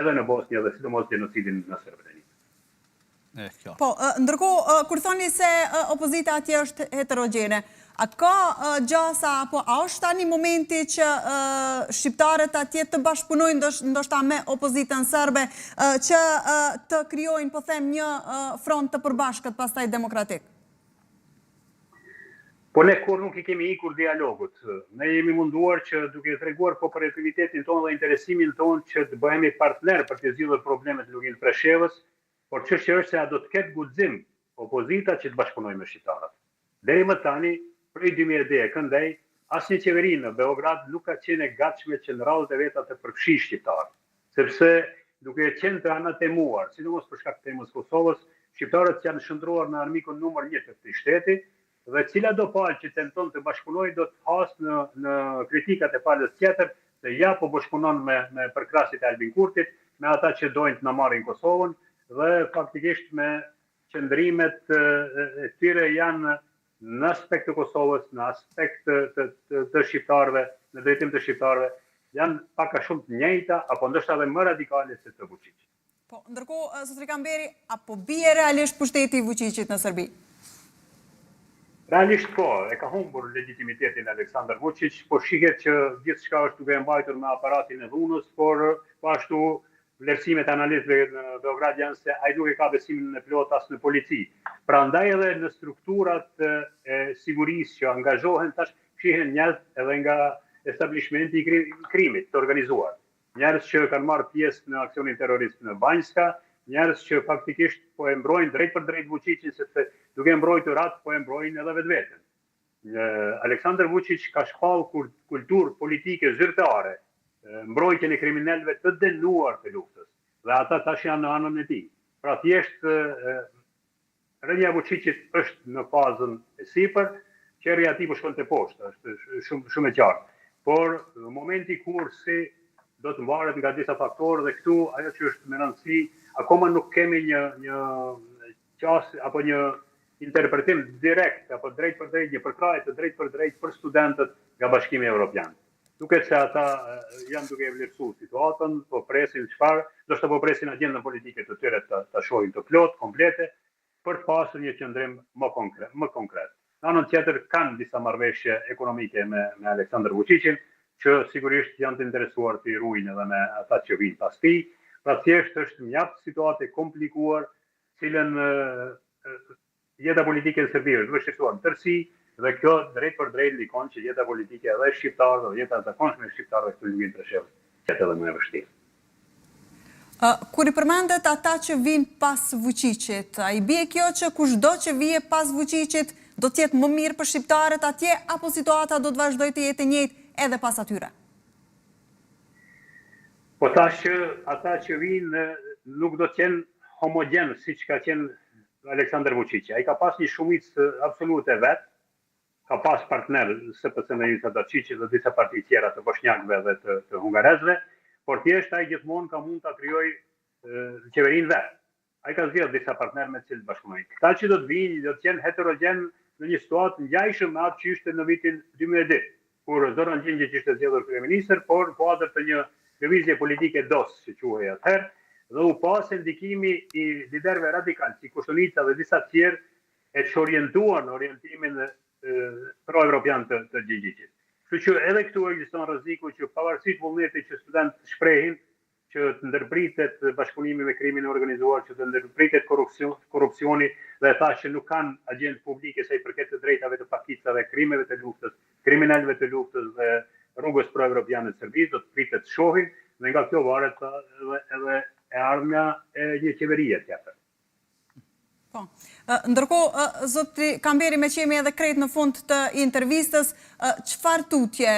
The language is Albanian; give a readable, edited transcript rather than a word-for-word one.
edhe në Bosnjë dhe sidomos genocidin në Serbëri. Po, ndërkohë, kur thoni se opozita atje është heterogjene, a ka gjasa, apo a është tani momenti që shqiptarët atje të bashkëpunojnë ndoshta me opozitën serbe, që të krijojnë, po them, një front të përbashkët pastaj demokratik? Po ne kur nuk I kemi ikur dialogut. Ne jemi munduar që duke treguar kooperativitetin tonë dhe interesimin tonë që të bëhemi partner për të zgjidhur problemet e Luginit Preshevës, por çështja është se a do të ketë guxim opozita që të bashkëpunojë me shqiptarët. Deri më tani, prej 2010 këndej, asnjë qeveri në Beograd nuk ka qenë e gatshme që në radhët e veta të përfshijë shqiptarët, sepse duke qenë të anatemuar, sidomos për shkak të temës Kosovës, shqiptarët janë shndruar në armikun numër 1 të këtij shteti, dhe cila do palë që tenton të bashkëpunojë do të hasë në kritikat e palës tjetër, se ja po bashkëpunon me përkrasit e Albin Kurtit, me ata që dojnë të na marrin Kosovën, dhe faktikisht me qëndrimet e tyre janë në aspekt të Kosovës, në aspekt të shqiptarëve, në drejtim të shqiptarëve, janë pak a shumë të njëjta, apo ndoshta edhe më radikale se të Vučićit. Po, ndërkohë, zotri Kamberi, apo bie realisht pushteti I Vučićit në Serbi? Realisht po, e ka humbur legitimitetin Aleksandar Vučić, po shihet që gjithçka është duke mbajtur me aparatin e dhunës, por po ashtu vlerësimet e analistëve në Beograd janë se ai nuk e ka besimin e plot as në polici. Prandaj edhe në strukturat e sigurisë që angazhohen tash shihen njerëz edhe nga establishmenti I krimit të organizuar. Njerëz që kanë marrë pjesë në aksionin terrorist në Banjska, njerëz që faktikisht po e mbrojnë drejt për drejt Vučićin, sepse duke mbrojtur atë po e mbrojnë edhe vetveten. Aleksandar Vučić ka shpallur kulturë politike zyrtare, mbrojtjen e kriminalëve të dënuar të luftës, dhe ata tash janë në anën e tij. Pra thjesht rënja e Vučićit është në fazën e sipër, qerrja e tij po shkon te poshtë, është shumë e qartë. Por në momenti kur do të mbaret nga disa faktorë dhe këtu ajo që është me rëndësi, akoma nuk kemi një qasje apo një interpretim direkt apo drejt për drejt, një përkrahje të drejt për drejt për studentët nga Bashkimi Evropian. Duket se ata janë duke e vlerësuar situatën, po presin çfarë, ndoshta po presin agjendën politike të tyre ta shohin të plot, komplete, për të pasur një qëndrim më konkret. Në anën tjetër kanë disa marrëveshje ekonomike me Aleksandar Vučićin, që sigurisht janë të interesuar të I ruajnë edhe me ata që vinë pas tij. Pra thjesht është mjaft situatë e komplikuar, cilën jeta politike e Serbisë duhet shqetësuar në tërësi, dhe kjo drejt për drejt ndikon që jeta politike edhe shqiptarëve, dhe jeta e zakonshme e shqiptarëve këtu në Luginit Preshevës, qetë edhe më e vështirë. Kur I përmendet ata që vinë pas Vučićit, a I bie kjo që kushdo që vije pas Vučićit do të jetë më mirë për shqiptarët atje, apo situata do të vazhdojë të jetë e njëjtë edhe pas atyre? Po tash ata që vinë nuk do të jenë homogen siç ka qenë Aleksandar Vučić. Ai ka pas një shumicë absolute vet, ka pas partner SPC me Ivica Dačić dhe disa parti tjera të bosnjakëve dhe të hungarezëve, por thjesht ai gjithmonë ka mund ta krijojë qeverinë vet. Ai ka zgjedhur disa partnerë me të cilët bashkëpunojnë. Këta që do të vinë do të jenë heterogjen në një situatë ngjajshëm me atë që ishte në vitin 2010, kur Zoran Gjingjë ishte zgjedhur kryeministër, por kuadër të një lëvizje politike DOS, që quhej atëherë, dhe u pas ndikimi I liderëve radikal, si Koštunica dhe disa tjerë, e që orientuar në orientimin pro-evropian të Gjingjit. Kështu që edhe këtu ekziston rreziku që pavarësisht vullnetit që studentët shprehin, që të ndërpritet bashkëpunimi me krimin e organizuar, që të ndërpritet korrupsioni dhe ata që nuk kanë agjendë publike sa I përket të drejtave të pakicave, krimeve të luftës, kriminalëve të luftës dhe rrugës pro-evropiane të Serbisë, do të pritet të shohin, dhe nga kjo varet edhe e ardhmja e një qeverie tjetër. Po. Ndërkohë, zotri Kamberi, me që jemi edhe krejt në fund të intervistës, çfarë tutje